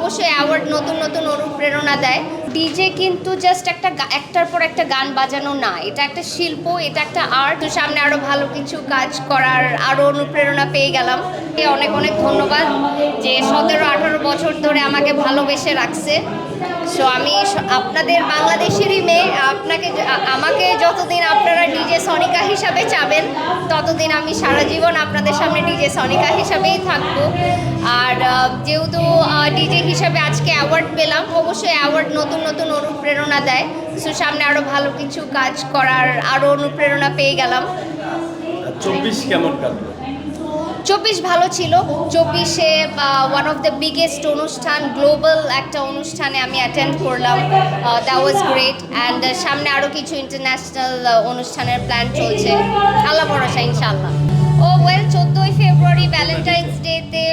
অবশ্যই অ্যাওয়ার্ড নতুন নতুন অনুপ্রেরণা দেয়। ডিজে কিন্তু জাস্ট একটার পর একটা গান বাজানো না, এটা একটা শিল্প, এটা একটা আর্ট। তো সামনে আরও ভালো কিছু কাজ করার আরও অনুপ্রেরণা পেয়ে গেলাম। অনেক অনেক ধন্যবাদ যে 17-18 বছর ধরে আমাকে ভালোবেসে রাখছে। সো আমি আপনাদের বাংলাদেশেরই মেয়ে, আমাকে যতদিন আপনারা ডিজে সনিকা হিসাবে চাবেন ততদিন আমি সারা জীবন আপনাদের সামনে ডিজে সনিকা হিসাবেই থাকবো। আর যেহেতু ডিজে হিসাবে আজকে অ্যাওয়ার্ড পেলাম, অবশ্যই অ্যাওয়ার্ড নতুন নতুন অনুপ্রেরণা দেয়। সো সামনে আরও ভালো কিছু কাজ করার আরও অনুপ্রেরণা পেয়ে গেলাম। 24 কেমন কাটলো? 24 ভালো ছিল। 24-এ ওয়ান অফ দ্য বিগেস্ট অনুষ্ঠান, গ্লোবাল একটা অনুষ্ঠানে আমি অ্যাটেন্ড করলাম। That was great. অ্যান্ড সামনে আরও কিছু ইন্টারন্যাশনাল অনুষ্ঠানের প্ল্যান চলছে, আল্লাহ ভরসা ইনশাআল্লাহ। ও ওয়েল, 14ই ফেব্রুয়ারি ভ্যালেন্টাইন্স ডেতে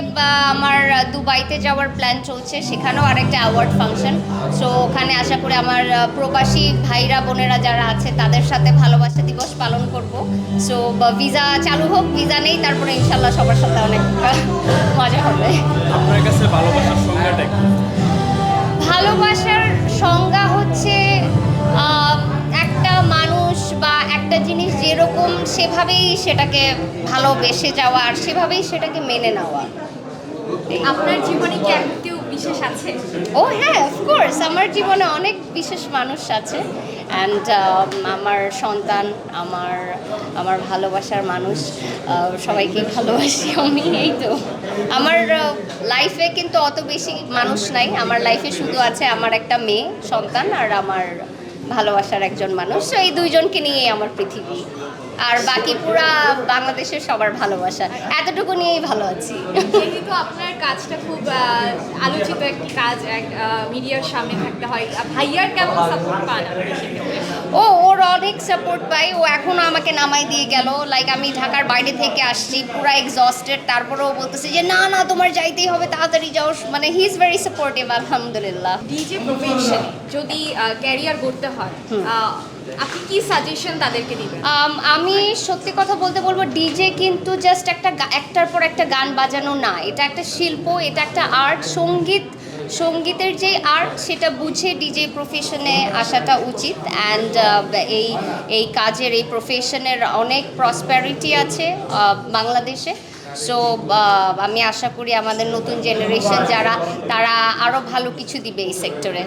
আমার দুবাইতে যাওয়ার প্ল্যান চলছে, সেখানেও আরেকটা অ্যাওয়ার্ড ফাংশন। সো ওখানে আশা করি আমার প্রবাসী ভাইরা বোনেরা যারা আছে তাদের সাথে ভালোবাসা দিবস পালন করব। সো ভিসা চালু হোক, ভিসা নেই তারপরে ইনশাল্লাহ সবার সাথে অনেক মজা হবে। আপনার কাছে ভালোবাসার সংজ্ঞাটা কি? ভালোবাসার সংজ্ঞা হচ্ছে একটা মানুষ বা একটা জিনিস যেরকম সেভাবেই সেটাকে ভালোবেসে যাওয়া আর সেভাবেই সেটাকে মেনে নেওয়া। আপনার জীবনে কি কেউ বিশেষ আছে? ও হ্যাঁ, অফকোর্স আমার জীবনে অনেক বিশেষ মানুষ আছে। অ্যান্ড আমার সন্তান, আমার ভালোবাসার মানুষ, সবাইকে ভালোবাসি আমি। এই তো আমার লাইফে কিন্তু অত বেশি মানুষ নাই, আমার লাইফে শুধু আছে আমার একটা মেয়ে সন্তান আর আমার ভালোবাসার একজন মানুষ। তো এই দুইজনকে নিয়েই আমার পৃথিবী, আর বাকি পুরা বাংলাদেশের সবার ভালোবাসা, এতটুকু নিয়েই ভালো আছি। যেহেতু আপনার কাজটা খুব আলোচিত একটি কাজ, মিডিয়ার সামনে থাকতে হয়, ভাইয়ার কেমন সাপোর্ট পান আপনি সেক্ষেত্রে? ওর অনেক সাপোর্ট পাই। ও এখনও আমাকে নামাই দিয়ে গেল, লাইক আমি ঢাকার বাইরে থেকে আসছি পুরা এক্সস্টেড, তারপরেও বলতেছে যে না না তোমার যাইতেই হবে, তাড়াতাড়ি যাও। মানে হি ইজ ভেরি সাপোর্টিভ, আলহামদুলিল্লাহ। ডিজে প্রফেশনে যদি ক্যারিয়ার করতে হয়, আপনি কি সাজেশন তাদেরকে দিবেন? আমি সত্যি কথা বলবো ডিজে কিন্তু জাস্ট একটার পর একটা গান বাজানো না, এটা একটা শিল্প, এটা একটা আর্ট। সঙ্গীতের যে আর্ট সেটা বুঝে ডিজে প্রফেশনে আসাটা উচিত। অ্যান্ড এই কাজের, এই প্রফেশনের অনেক প্রসপ্যারিটি আছে বাংলাদেশে। সো আমি আশা করি আমাদের নতুন জেনারেশন যারা, তারা আরও ভালো কিছু দিবে এই সেক্টরে।